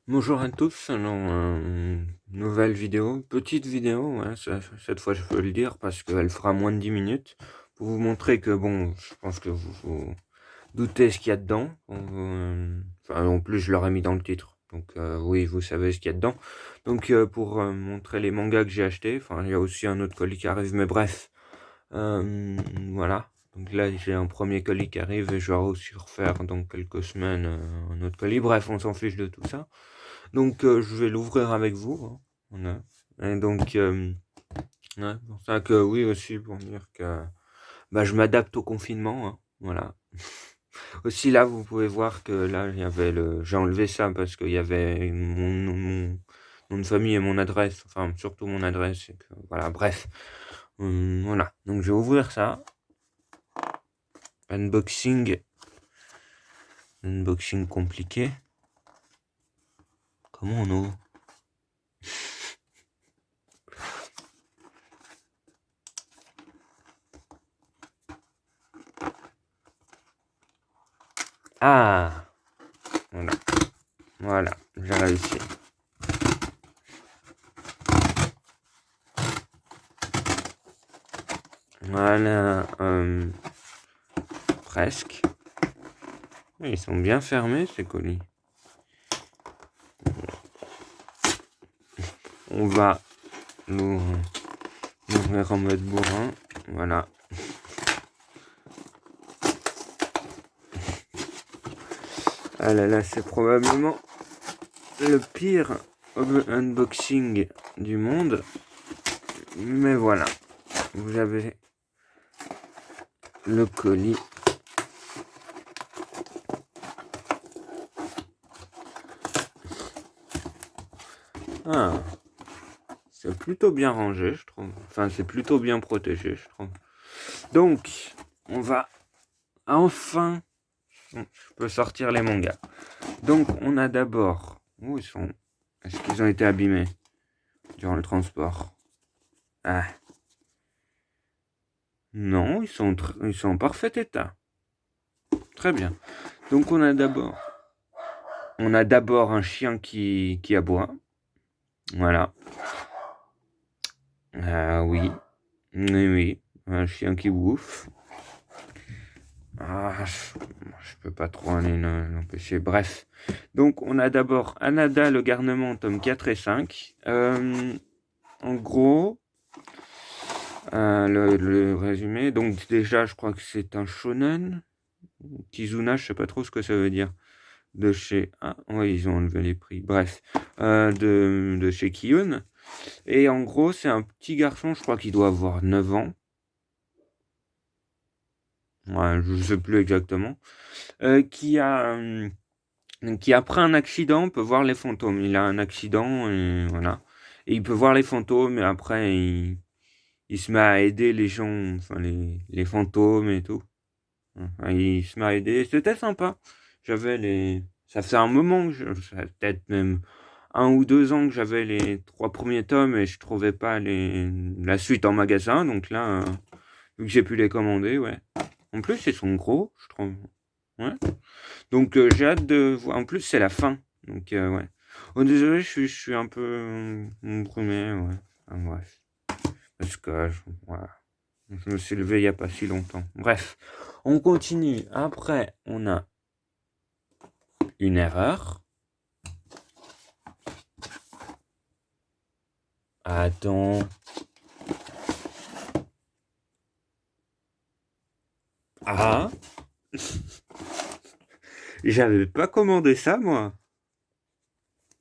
Bonjour à tous, alors nouvelle vidéo, petite vidéo, ouais, cette fois je peux le dire parce qu'elle fera moins de 10 minutes pour vous montrer que bon, je pense que vous doutez ce qu'il y a dedans. Enfin, en plus je l'aurais mis dans le titre, donc oui, vous savez ce qu'il y a dedans. Donc pour montrer les mangas que j'ai achetés, enfin il y a aussi un autre colis qui arrive, mais bref, voilà. Donc là j'ai un premier colis qui arrive et je vais aussi refaire dans quelques semaines un autre colis. Bref, on s'en fiche de tout ça. Donc, je vais l'ouvrir avec vous, hein. Voilà. Et donc, ouais, pour ça que oui aussi pour dire que bah, je m'adapte au confinement, hein. Voilà. Aussi là, vous pouvez voir que là, il y avait j'ai enlevé ça parce qu'il y avait mon nom de famille et mon adresse, enfin surtout mon adresse. Et que, voilà, bref. Voilà. Donc, je vais ouvrir ça. Unboxing. Unboxing compliqué. Comment on ouvre? Ah! Voilà. Voilà. J'ai réussi. Voilà, presque. Ils sont bien fermés, ces colis. On va l'ouvrir en mode bourrin. Voilà. Ah là là, c'est probablement le pire unboxing du monde. Mais voilà. Vous avez le colis. Ah, c'est plutôt bien rangé, je trouve. Enfin, c'est plutôt bien protégé, je trouve. Donc, on va enfin... Je peux sortir les mangas. Donc, on a d'abord... Où ils sont? Est-ce qu'ils ont été abîmés durant le transport? Ah, non, ils sont en parfait état. Très bien. Donc, on a d'abord un chien qui aboie. Voilà. Ah oui. Oui, oui. Un chien qui bouffe. Ah, je peux pas trop aller l'empêcher. Bref. Donc, on a d'abord Anada, le garnement, tome 4 et 5. En gros, le résumé. Donc, déjà, je crois que c'est un shonen. Kizuna, je sais pas trop ce que ça veut dire. De chez... Ah, oui, ils ont enlevé les prix. Bref. De chez Kiyun. Et en gros, c'est un petit garçon, je crois qu'il doit avoir 9 ans. Ouais, je sais plus exactement. Qui après un accident peut voir les fantômes. Il a un accident et voilà. Et il peut voir les fantômes et après il se met à aider les gens, enfin les fantômes et tout. Enfin, il se met à aider. C'était sympa. Ça faisait un moment ça fait peut-être même 1 ou 2 ans que j'avais les 3 premiers tomes et je trouvais pas la suite en magasin. Donc là, vu que j'ai pu les commander, ouais. En plus, ils sont gros, je trouve. Ouais. Donc j'ai hâte de voir. En plus, c'est la fin. Donc ouais. Oh désolé, je suis un peu brumé, ouais. Enfin, bref. Parce que voilà. Je me suis levé il n'y a pas si longtemps. Bref. On continue. Après, on a une erreur. Attends. Ah. J'avais pas commandé ça, moi.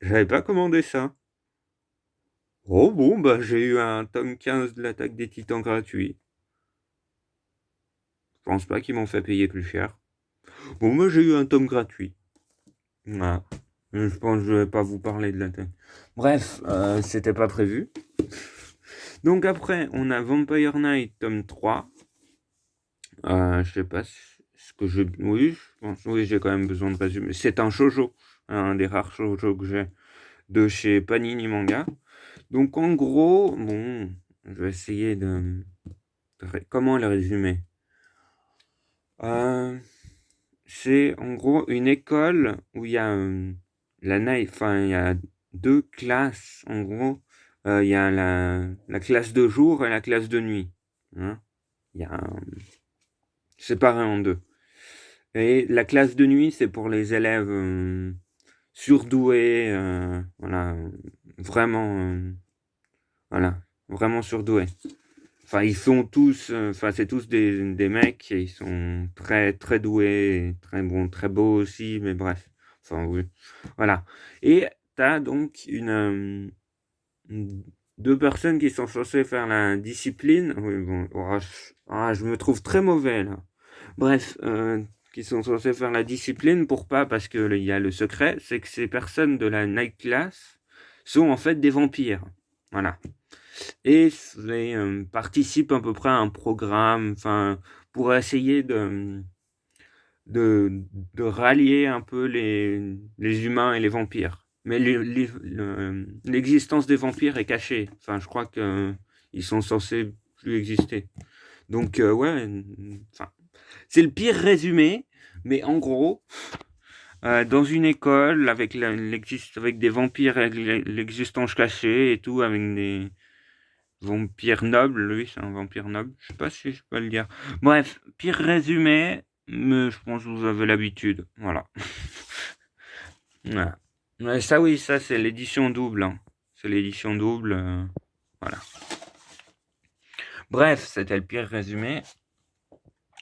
J'avais pas commandé ça. Oh bon, bah j'ai eu un tome 15 de l'attaque des titans gratuit. Je pense pas qu'ils m'ont fait payer plus cher. Bon, moi j'ai eu un tome gratuit. Voilà. Je pense que je vais pas vous parler de l'attaque. Bref, c'était pas prévu. Donc après, on a Vampire Knight tome 3. Je sais pas ce que je... Oui, je pense, oui, j'ai quand même besoin de résumer. C'est un shoujo, un des rares shoujo que j'ai de chez Panini Manga. Donc en gros, bon, je vais essayer comment le résumer. C'est en gros une école où il y a enfin, il y a deux classes, en gros. Il y a la classe de jour et la classe de nuit. Hein. Il y a séparé en deux. Et la classe de nuit, c'est pour les élèves surdoués, voilà, vraiment, voilà, vraiment surdoués. Enfin, ils sont tous, enfin, c'est tous des mecs et ils sont très, très doués, très bons, très beaux aussi, mais bref. Enfin, oui. Voilà. Et t'as donc deux personnes qui sont censées faire la discipline. Oui, bon, je me trouve très mauvais là. Bref, qui sont censés faire la discipline pour pas, parce que il y a le secret, c'est que ces personnes de la night class sont en fait des vampires. Voilà. Et participent à peu près à un programme, enfin, pour essayer de, de rallier un peu les humains et les vampires. Mais l'existence des vampires est cachée. Enfin, je crois que ils sont censés plus exister. Donc, ouais, enfin, c'est le pire résumé, mais en gros, dans une école avec des vampires, avec l'existence cachée et tout, avec des vampires nobles, lui, c'est un vampire noble. Je sais pas si je peux le dire. Bref, pire résumé, mais je pense que vous avez l'habitude. Voilà. Voilà. Ouais, ça, oui, ça, c'est l'édition double. Hein. C'est l'édition double. Voilà. Bref, c'était le pire résumé.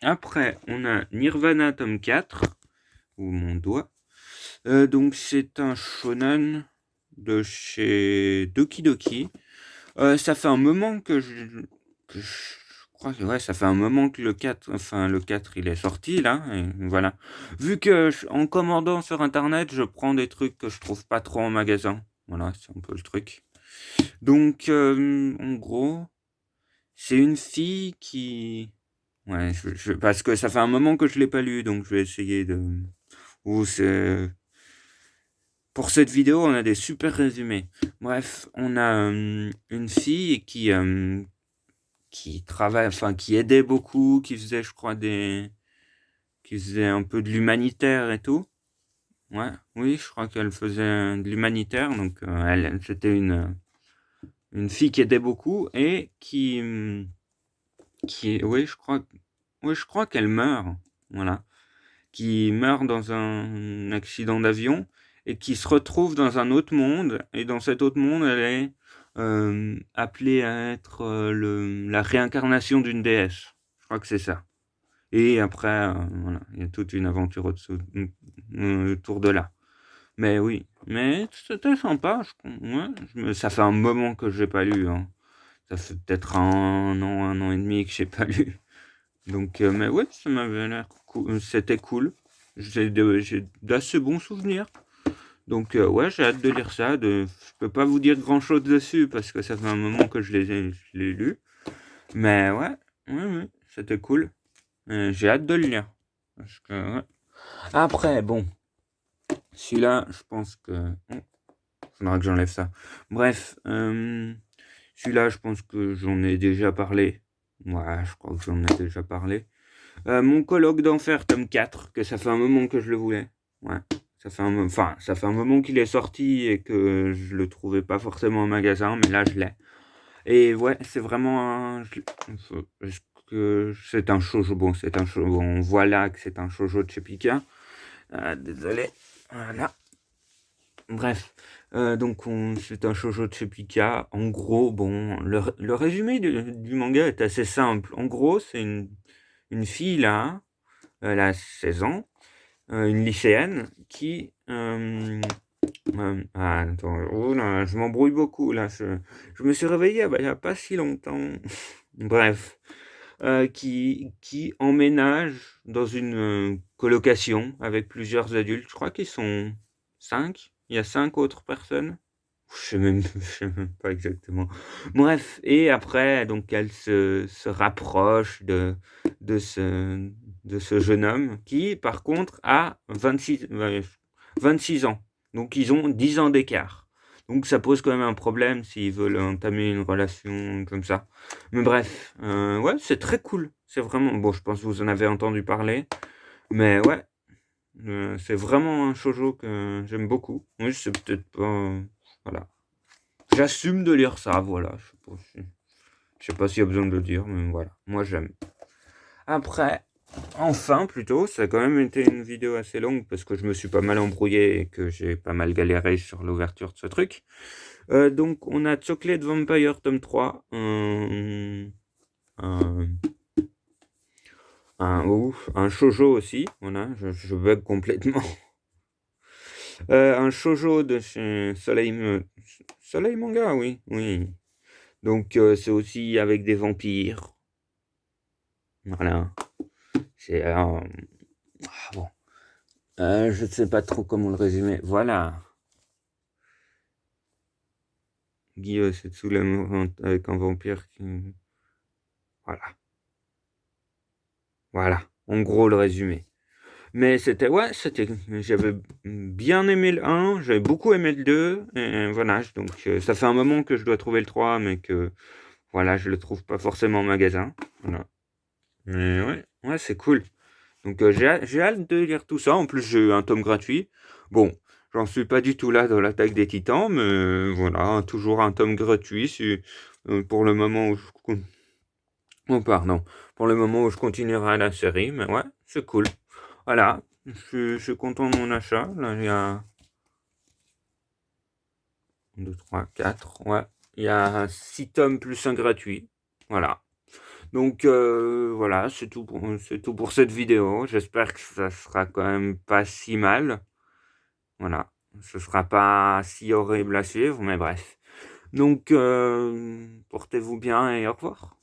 Après, on a Nirvana tome 4, ou mon doigt. Donc, c'est un shonen de chez Doki Doki. Ça fait un moment que je crois que ouais, ça fait un moment que le 4, enfin le 4 il est sorti là, et voilà. Vu que en commandant sur internet, je prends des trucs que je trouve pas trop en magasin. Voilà, c'est un peu le truc. Donc en gros, c'est une fille qui ouais, parce que ça fait un moment que je l'ai pas lu, donc je vais essayer de ou c'est pour cette vidéo, on a des super résumés. Bref, on a une fille qui travaille, enfin qui aidait beaucoup, qui faisait, je crois, qui faisait un peu de l'humanitaire et tout. Ouais, oui, je crois qu'elle faisait de l'humanitaire, donc c'était une fille qui aidait beaucoup et oui, oui, je crois qu'elle meurt, voilà, qui meurt dans un accident d'avion et qui se retrouve dans un autre monde et dans cet autre monde, elle est appelée à être la réincarnation d'une déesse. Je crois que c'est ça. Et après, voilà, il y a toute une aventure autour de là. Mais oui, mais c'était sympa. Ouais, ça fait un moment que j'ai pas lu. Hein. Ça fait peut-être un an et demi que j'ai pas lu. Donc, mais ouais, ça m'avait l'air cool. C'était cool. J'ai d'assez bons souvenirs. Donc, ouais, j'ai hâte de lire ça. Je peux pas vous dire grand-chose dessus parce que ça fait un moment que je l'ai lu. Mais ouais, ouais, c'était cool. J'ai hâte de le lire. Parce que, ouais. Après, bon, celui-là, je pense que... faudra que j'enlève ça. Bref, celui-là, je pense que j'en ai déjà parlé. Ouais, je crois que j'en ai déjà parlé. Mon colloque d'enfer, tome 4, que ça fait un moment que je le voulais. Ouais, ça fait un moment qu'il est sorti et que je le trouvais pas forcément en magasin, mais là, je l'ai. Et ouais, c'est vraiment un... Est-ce que c'est un shoujo? Bon, c'est un shoujo. On voit là que c'est un shoujo de chez Pika. Désolé. Voilà. Bref. Donc, c'est un shoujo de chez Pika. En gros, bon, le résumé du manga est assez simple. En gros, c'est une fille là, elle a 16 ans, une lycéenne qui... attends, oh là, je m'embrouille beaucoup là. Je me suis réveillé il n'y a pas si longtemps. Bref, qui emménage dans une colocation avec plusieurs adultes. Je crois qu'ils sont 5. Il y a 5 autres personnes. Je sais même pas exactement. Bref, et après, donc elle se rapproche de ce jeune homme qui, par contre, a 26 ans. Donc ils ont 10 ans d'écart. Donc ça pose quand même un problème s'ils veulent entamer une relation comme ça. Mais bref, ouais, c'est très cool. C'est vraiment... Bon, je pense que vous en avez entendu parler. Mais ouais, C'est vraiment un shoujo que j'aime beaucoup. Oui, c'est peut-être pas... Voilà. J'assume de lire ça, voilà. Je sais pas s'il y a besoin de le dire, mais voilà. Moi, j'aime. Après, enfin, plutôt, ça a quand même été une vidéo assez longue parce que je me suis pas mal embrouillé et que j'ai pas mal galéré sur l'ouverture de ce truc. Donc, on a Chocolate Vampire tome 3. Un, un shoujo aussi. Voilà, je bug complètement. Un shoujo de chez Soleil Manga, oui. Oui. Donc, c'est aussi avec des vampires. Voilà. C'est... bon. Je ne sais pas trop comment le résumer. Voilà. Guy, c'est sous avec un vampire qui... Voilà. Voilà. En gros, le résumé. Mais c'était... Ouais, c'était... J'avais bien aimé le 1. J'avais beaucoup aimé le 2. Et voilà. Donc, ça fait un moment que je dois trouver le 3, mais que... Voilà, je le trouve pas forcément en magasin. Voilà. Mais ouais, c'est cool. Donc j'ai hâte de lire tout ça. En plus, j'ai eu un tome gratuit. Bon, j'en suis pas du tout là dans l'attaque des Titans, mais voilà, toujours un tome gratuit pour le moment où oh, pardon, pour le moment où je continuerai la série. Mais ouais, c'est cool. Voilà, je suis content de mon achat. Là, il y a 2, 3, 4. Ouais, il y a 6 tomes plus un gratuit. Voilà. Donc voilà, c'est tout pour cette vidéo. J'espère que ça sera quand même pas si mal. Voilà, ce sera pas si horrible à suivre, mais bref. Donc portez-vous bien et au revoir.